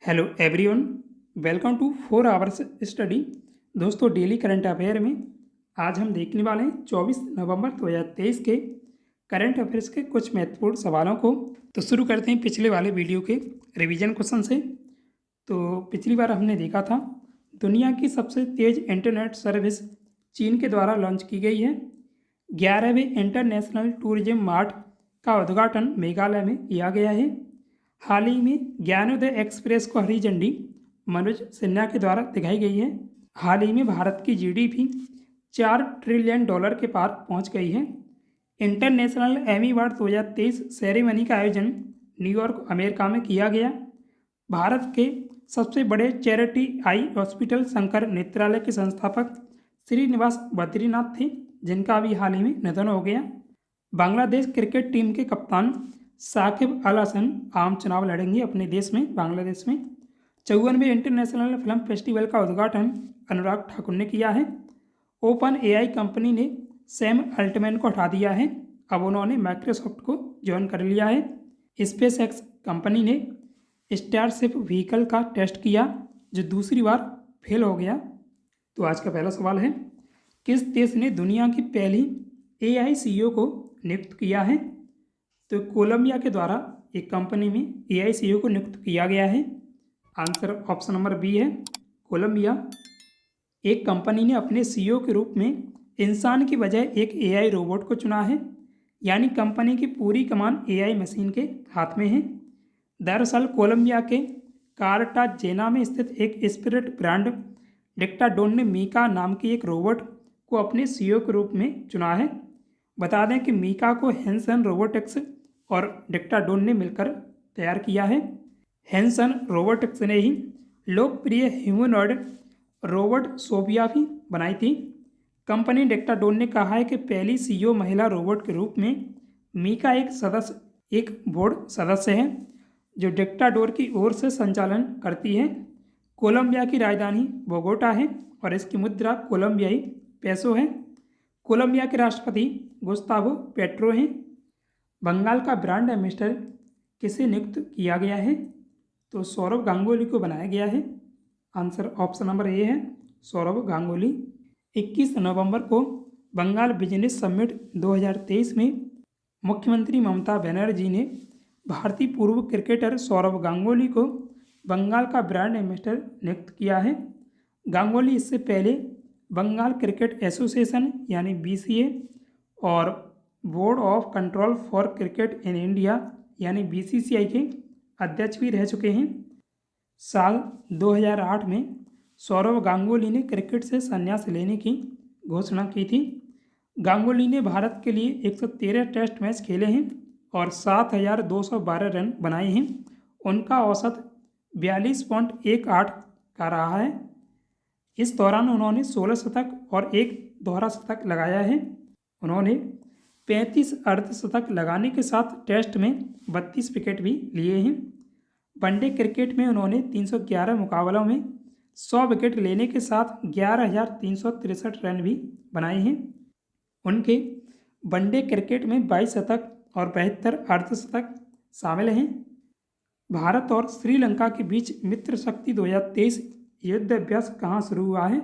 Hello everyone, welcome to 4 hours study. दोस्तों, daily current affair में आज हम देखने वाले हैं 24 नवंबर 2023 के करंट अफेयर्स के कुछ महत्वपूर्ण सवालों को। तो शुरू करते हैं पिछले वाले वीडियो के रिवीजन क्वेश्चन से। तो पिछली बार हमने देखा था दुनिया की सबसे तेज़ इंटरनेट सर्विस चीन के द्वारा लॉन्च की गई है। 11वें इंटरनेशनल टूरिज्म मार्ट का उद्घाटन मेघालय में किया गया है। हाल ही में ज्ञानोदय एक्सप्रेस को हरी झंडी मनोज सिन्हा के द्वारा दिखाई गई है। हाल ही में भारत की जीडीपी $4 ट्रिलियन के पार पहुंच गई है। इंटरनेशनल एमी अवार्ड 2023 सेरेमनी का आयोजन न्यूयॉर्क, अमेरिका में किया गया। भारत के सबसे बड़े चैरिटी आई हॉस्पिटल शंकर नेत्रालय के संस्थापक श्रीनिवास बद्रीनाथ थे, जिनका अभी हाल ही में निधन हो गया। बांग्लादेश क्रिकेट टीम के कप्तान साकिब अल हसन आम चुनाव लड़ेंगे अपने देश में, बांग्लादेश में। 54वें इंटरनेशनल फिल्म फेस्टिवल का उद्घाटन अनुराग ठाकुर ने किया है। ओपन एआई कंपनी ने सैम अल्टमैन को हटा दिया है, अब उन्होंने माइक्रोसॉफ्ट को ज्वाइन कर लिया है। स्पेस एक्स कंपनी ने स्टारशिप व्हीकल का टेस्ट किया, जो दूसरी बार फेल हो गया। तो आज का पहला सवाल है, किस देश ने दुनिया की पहली एआई सीईओ को नियुक्त किया है? तो कोलंबिया के द्वारा एक कंपनी में एआई सीईओ को नियुक्त किया गया है। आंसर ऑप्शन नंबर बी है, कोलंबिया। एक कंपनी ने अपने सीईओ के रूप में इंसान की बजाय एक एआई रोबोट को चुना है, यानी कंपनी की पूरी कमान एआई मशीन के हाथ में है। दरअसल कोलंबिया के कार्टाजेना में स्थित एक स्पिरिट ब्रांड डिक्टाडोन ने मीका नाम की एक रोबोट को अपने सीईओ के रूप में चुना है। बता दें कि मीका को हेंसन रोबोटिक्स और डिक्टाडोन ने मिलकर तैयार किया है। हेंसन रोबोटिक्स ने ही लोकप्रिय ह्यूमनॉइड रोबोट सोफिया भी बनाई थी। कंपनी डिक्टाडोन ने कहा है कि पहली सीईओ महिला रोबोट के रूप में मीका एक बोर्ड सदस्य है, जो डिक्टाडोर की ओर से संचालन करती है। कोलंबिया की राजधानी बोगोटा है और इसकी मुद्रा कोलंबियाई पेसो है। कोलंबिया के राष्ट्रपति गुस्तावो पेट्रो हैं। बंगाल का ब्रांड एम्बेसडर किसे नियुक्त किया गया है? तो सौरव गांगुली को बनाया गया है। आंसर ऑप्शन नंबर ए है, सौरव गांगुली। 21 नवंबर को बंगाल बिजनेस समिट 2023 में मुख्यमंत्री ममता बनर्जी ने भारतीय पूर्व क्रिकेटर सौरव गांगुली को बंगाल का ब्रांड एम्बेसडर नियुक्त किया है। गांगुली इससे पहले बंगाल क्रिकेट एसोसिएशन यानी बीसीए और board of control for cricket in India यानी बीसीसीआई के अध्यक्ष भी रह चुके हैं। साल 2008 में सौरव गांगुली ने क्रिकेट से संन्यास लेने की घोषणा की थी। गांगुली ने भारत के लिए 113 टेस्ट मैच खेले हैं और 7,212 रन बनाए हैं। उनका औसत 42.18 का रहा है। इस दौरान उन्होंने 16 शतक और एक दोहरा शतक लगाया है। उन्होंने 35 अर्धशतक लगाने के साथ टेस्ट में 32 विकेट भी लिए हैं। वनडे क्रिकेट में उन्होंने 311 मुकाबलों में 100 विकेट लेने के साथ 11,363 रन भी बनाए हैं। उनके वनडे क्रिकेट में 22 शतक और 72 अर्धशतक शामिल हैं। भारत और श्रीलंका के बीच मित्र शक्ति 2023 युद्ध अभ्यास कहाँ शुरू हुआ है?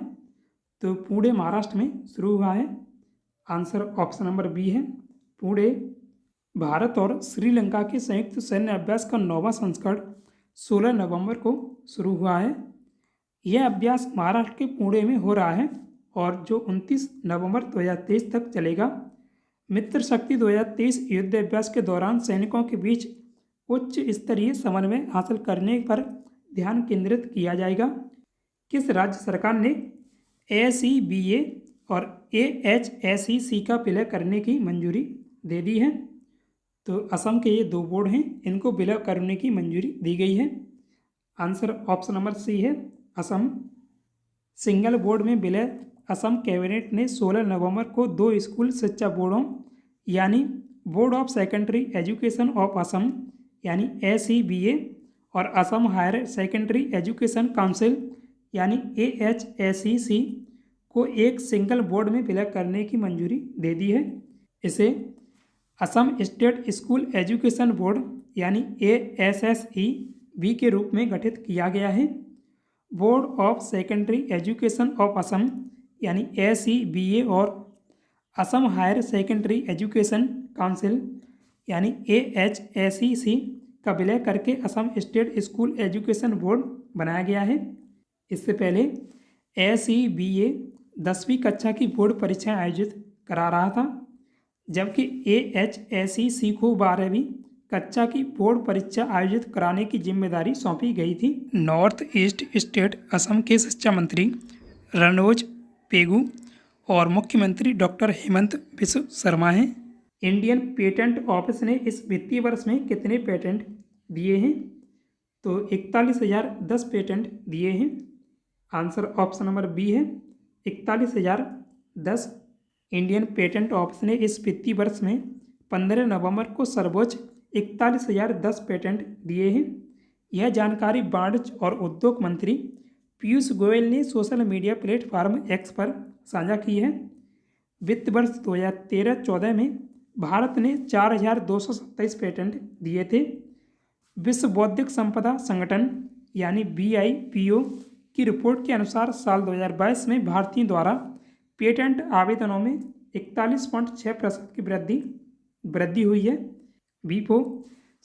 तो पुणे, महाराष्ट्र में शुरू हुआ है। आंसर ऑप्शन नंबर बी है, पुणे। भारत और श्रीलंका के संयुक्त सैन्य अभ्यास का 9वां संस्करण 16 नवंबर को शुरू हुआ है। यह अभ्यास महाराष्ट्र के पुणे में हो रहा है और जो 29 नवंबर 2023 तक चलेगा। मित्र शक्ति 2023 युद्ध अभ्यास के दौरान सैनिकों के बीच उच्च स्तरीय समन्वय हासिल करने पर ध्यान केंद्रित किया जाएगा। किस राज्य सरकार ने ACBA और AHSEC का विलय करने की मंजूरी दे दी है? तो असम के ये दो बोर्ड हैं, इनको विलय करने की मंजूरी दी गई है। आंसर ऑप्शन नंबर सी है, असम। सिंगल बोर्ड में विलय असम कैबिनेट ने 16 नवंबर को 2 स्कूल शिक्षा बोर्डों यानी board of secondary education of Assam यानी ACBA और Assam higher secondary education council यानी AHSEC को एक सिंगल बोर्ड में विलय करने की मंजूरी दे दी है। इसे Assam state school education board यानी ASSE बी के रूप में गठित किया गया है। Board of secondary education of Assam यानी ACBA और Assam higher secondary education council यानी AHSEC का विलय करके Assam state school education board बनाया गया है। इससे पहले ACBA 10वीं कक्षा की बोर्ड परीक्षाएं आयोजित करा रहा था, जबकि AHSEC को 12वीं कक्षा की बोर्ड परीक्षा आयोजित कराने की जिम्मेदारी सौंपी गई थी। नॉर्थ ईस्ट स्टेट असम के शिक्षा मंत्री रणोज पेगू और मुख्यमंत्री डॉक्टर हेमंत बिस्व शर्मा हैं। इंडियन पेटेंट ऑफिस ने इस वित्तीय वर्ष में कितने पेटेंट दिए हैं? तो 41,010 पेटेंट दिए हैं। आंसर ऑप्शन नंबर बी है 41,010। इंडियन पेटेंट ऑफिस ने इस वित्तीय वर्ष में 15 नवंबर को सर्वोच्च 41,010 पेटेंट दिए हैं। यह जानकारी वाणिज्य और उद्योग मंत्री पीयूष गोयल ने सोशल मीडिया प्लेटफॉर्म एक्स पर साझा की है। वित्त वर्ष 2013-14 में भारत ने 4,227 पेटेंट दिए थे। विश्व बौद्धिक संपदा संगठन यानी BIPO की रिपोर्ट के अनुसार साल 2022 में भारतीयों द्वारा पेटेंट आवेदनों में 41.6% की वृद्धि हुई है। WIPO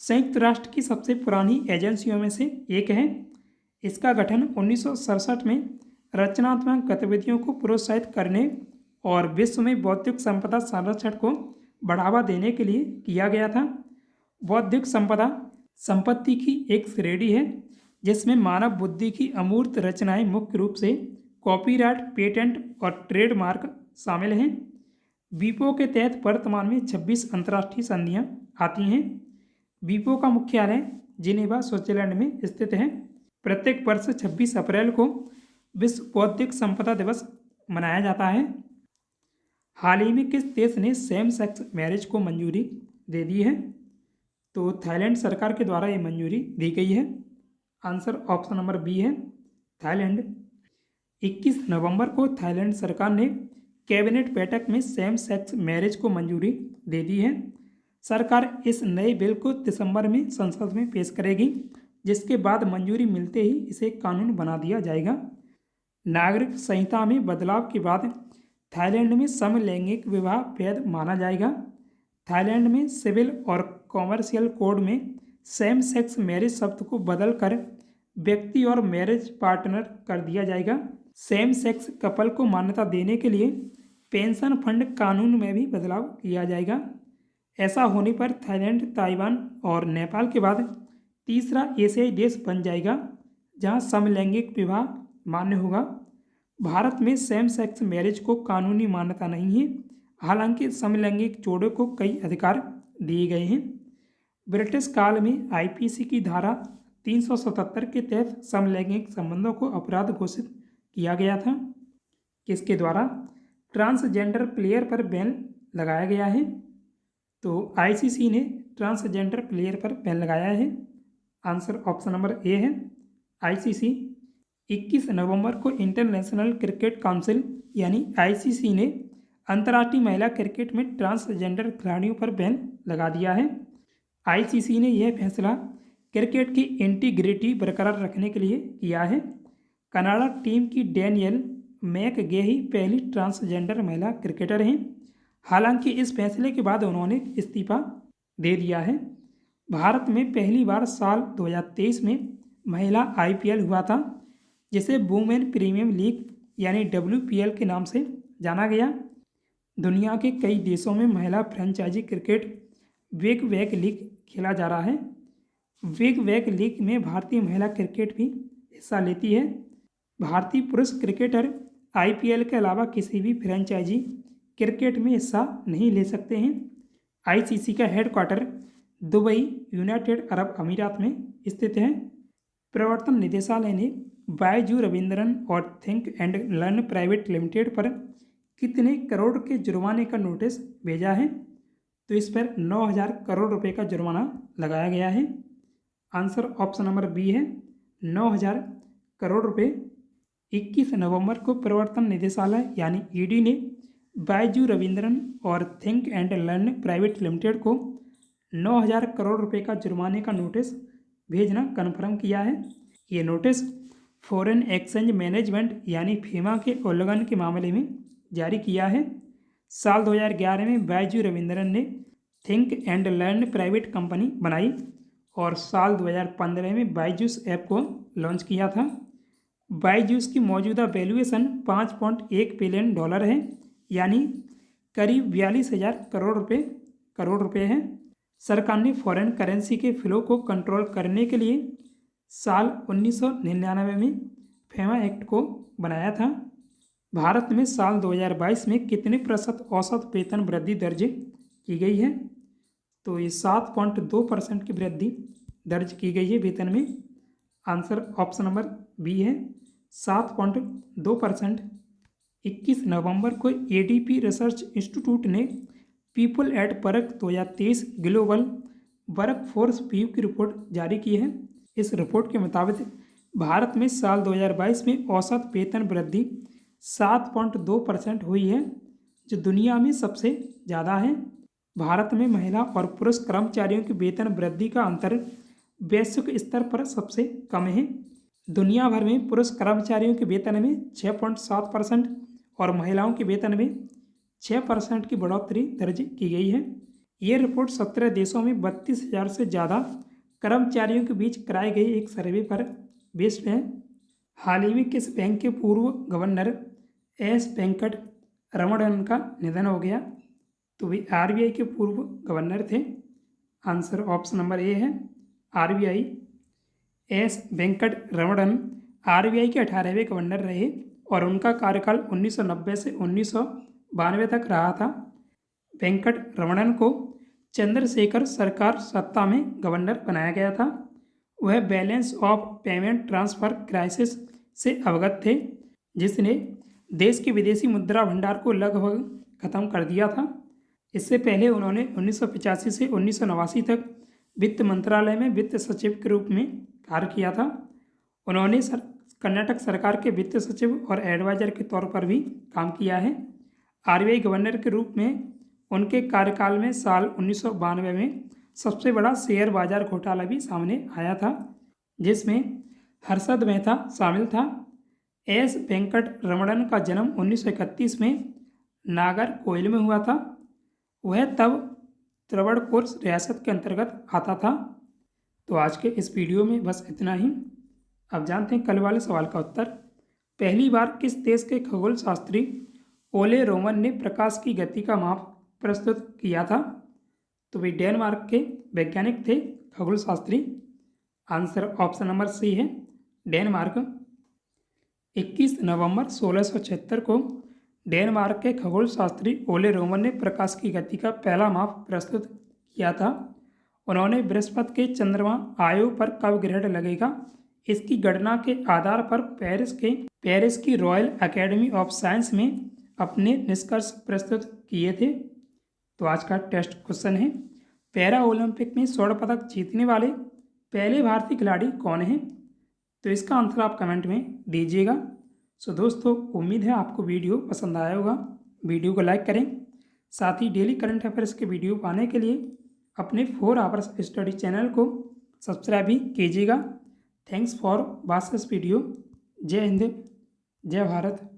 संयुक्त राष्ट्र की सबसे पुरानी एजेंसियों में से एक है। इसका गठन 1967 में रचनात्मक गतिविधियों को प्रोत्साहित करने और विश्व में बौद्धिक संपदा संरक्षण को बढ़ावा देने के लिए किया गया था। बौद्धिक संपदा संपत्ति की एक श्रेणी है जिसमें मानव बुद्धि की अमूर्त रचनाएं, मुख्य रूप से कॉपीराइट, पेटेंट और ट्रेडमार्क शामिल हैं। WIPO के तहत वर्तमान में 26 अंतर्राष्ट्रीय संधियां आती हैं। WIPO का मुख्यालय जिनेवा, स्विट्जरलैंड में स्थित है। प्रत्येक वर्ष 26 अप्रैल को विश्व बौद्धिक संपदा दिवस मनाया जाता है। हाल ही में किस देश ने सेम सेक्स मैरिज को मंजूरी दे दी है? तो थाईलैंड सरकार के द्वारा ये मंजूरी दी गई है। आंसर ऑप्शन नंबर बी है थाईलैंड। 21 नवंबर को थाईलैंड सरकार ने कैबिनेट बैठक में सेम सेक्स मैरिज को मंजूरी दे दी है। सरकार इस नए बिल को दिसंबर में संसद में पेश करेगी, जिसके बाद मंजूरी मिलते ही इसे कानून बना दिया जाएगा। नागरिक संहिता में बदलाव के बाद थाईलैंड में समलैंगिक विवाह वैध माना जाएगा। थाईलैंड में सिविल और कॉमर्शियल कोड में सेम सेक्स मैरिज शब्द को बदलकर व्यक्ति और मैरिज पार्टनर कर दिया जाएगा। सेम सेक्स कपल को मान्यता देने के लिए पेंशन फंड कानून में भी बदलाव किया जाएगा। ऐसा होने पर थाईलैंड, ताइवान और नेपाल के बाद तीसरा एशियाई देश बन जाएगा जहां समलैंगिक विवाह मान्य होगा। भारत में सेम सेक्स मैरिज को कानूनी मान्यता नहीं है, हालांकि समलैंगिक जोड़ों को कई अधिकार दिए गए हैं। ब्रिटिश काल में IPC की धारा 377 के तहत समलैंगिक संबंधों को अपराध घोषित किया गया था। किसके द्वारा? ट्रांसजेंडर प्लेयर पर बैन लगाया गया है। तो ICC ने ट्रांसजेंडर प्लेयर पर बैन लगाया है। आंसर ऑप्शन नंबर ए है ICC। 21 नवंबर को इंटरनेशनल क्रिकेट काउंसिल यानी ICC ने अंतर्राष्ट्रीय महिला क्रिकेट में ट्रांसजेंडर खिलाड़ियों पर बैन लगा दिया है। ICC ने यह फैसला क्रिकेट की इंटीग्रिटी बरकरार रखने के लिए किया है। कनाडा टीम की डैनियल मैकगेही पहली ट्रांसजेंडर महिला क्रिकेटर हैं। हालांकि इस फैसले के बाद उन्होंने इस्तीफा दे दिया है। भारत में पहली बार साल 2023 में महिला IPL हुआ था, जिसे वुमेन प्रीमियम लीग यानी WPL के नाम से जाना गया। दुनिया के कई देशों में महिला फ्रेंचाइजी क्रिकेट विग वैग लीग खेला जा रहा है। विग वैग लीग में भारतीय महिला क्रिकेट भी हिस्सा लेती है। भारतीय पुरुष क्रिकेटर IPL के अलावा किसी भी फ्रेंचाइजी क्रिकेट में हिस्सा नहीं ले सकते हैं। ICC का हेडक्वार्टर दुबई, यूनाइटेड अरब अमीरात में स्थित है। प्रवर्तन निदेशालय ने बायजू रविंद्रन और think and learn private limited पर कितने करोड़ के जुर्माने का नोटिस भेजा है? तो इस पर 9,000 करोड़ रुपए का जुर्माना लगाया गया है। आंसर ऑप्शन नंबर बी है 9,000 करोड़ रुपए। 21 नवंबर को प्रवर्तन निदेशालय यानी ED ने बायजू रविंद्रन और think and learn private limited को 9,000 करोड़ रुपए का जुर्माने का नोटिस भेजना कन्फर्म किया है। ये नोटिस फॉरेन एक्सचेंज मैनेजमेंट यानी फीमा के उल्लंघन के मामले में जारी किया है। साल 2011 में बायजू रविंद्रन ने think and learn private company बनाई और साल 2015 में बायजूस ऐप को लॉन्च किया था। बायजूस की मौजूदा वैल्यूएशन $5.1 बिलियन है, यानी करीब 42,000 करोड़ रुपए है। सरकार ने फॉरेन करेंसी के फ्लो को कंट्रोल करने के लिए साल 1999 में फेमा एक्ट को बनाया था। भारत में साल 2022 में कितने प्रतिशत औसत वेतन वृद्धि दर्ज की गई है? तो ये 7.2% की वृद्धि दर्ज की गई है वेतन में। आंसर ऑप्शन नंबर बी है, 7.2%। 21 नवंबर को एडीपी रिसर्च इंस्टीट्यूट ने people at work 2023 global work force view की रिपोर्ट जारी की है। इस रिपोर्ट के मुताबिक भारत में साल 2022 में औसत वेतन वृद्धि 7.2% हुई है, जो दुनिया में सबसे ज़्यादा है। भारत में महिला और पुरुष कर्मचारियों की वेतन वृद्धि का अंतर वैश्विक स्तर पर सबसे कम है। दुनिया भर में पुरुष कर्मचारियों के वेतन में 6.7% और महिलाओं के वेतन में 6% की बढ़ोतरी दर्ज की गई है। ये रिपोर्ट 17 देशों में 32,000 से ज़्यादा कर्मचारियों के बीच कराए गए एक सर्वे पर बेस्ड है। हाल ही में किस बैंक के पूर्व गवर्नर एस वेंकट रमणन का निधन हो गया? तो वे आरबीआई के पूर्व गवर्नर थे। आंसर ऑप्शन नंबर ए है, RBI. S Venkata Ramanan RBI के 18वें गवर्नर रहे और उनका कार्यकाल 1990 से 1992 तक रहा था। वेंकट रमणन को चंद्रशेखर सरकार सत्ता में गवर्नर बनाया गया था। वह balance of payment transfer crisis से अवगत थे, जिसने देश के विदेशी मुद्रा भंडार को लगभग खत्म कर दिया था। इससे पहले उन्होंने 1985 से 1989 तक वित्त मंत्रालय में वित्त सचिव के रूप में कार्य किया था। उन्होंने कर्नाटक सरकार के वित्त सचिव और एडवाइजर के तौर पर भी काम किया है। आरबीआई गवर्नर के रूप में उनके कार्यकाल में साल 1992 में सबसे बड़ा शेयर बाजार घोटाला भी सामने आया था, जिसमें हर्षद मेहता शामिल था। एस वेंकट रमणन का जन्म 1931 में नागरकोइल में हुआ था। वह तब त्रावणकोर रियासत के अंतर्गत आता था। तो आज के इस वीडियो में बस इतना ही। अब जानते हैं कल वाले सवाल का उत्तर। पहली बार किस देश के खगोल शास्त्री ओले रोमन ने प्रकाश की गति का माप प्रस्तुत किया था? तो वे डेनमार्क के वैज्ञानिक थे, खगोल शास्त्री। आंसर ऑप्शन नंबर सी है, डेनमार्क। 21 नवंबर 1676 को डेनमार्क के खगोल शास्त्री ओले रोमन ने प्रकाश की गति का पहला माप प्रस्तुत किया था। उन्होंने बृहस्पति के चंद्रमा आयु पर कब ग्रहण लगेगा इसकी गणना के आधार पर पेरिस की रॉयल एकेडमी ऑफ साइंस में अपने निष्कर्ष प्रस्तुत किए थे। तो आज का टेस्ट क्वेश्चन है, पैरा ओलंपिक में स्वर्ण पदक जीतने वाले पहले भारतीय खिलाड़ी कौन हैं? तो इसका आंसर आप कमेंट में दीजिएगा। सो दोस्तों, उम्मीद है आपको वीडियो पसंद आया होगा। वीडियो को लाइक करें, साथ ही डेली करंट अफेयर्स के वीडियो पाने के लिए अपने 4 आवर्स स्टडी चैनल को सब्सक्राइब भी कीजिएगा। Thanks for watching this video. जय हिंद, जय भारत।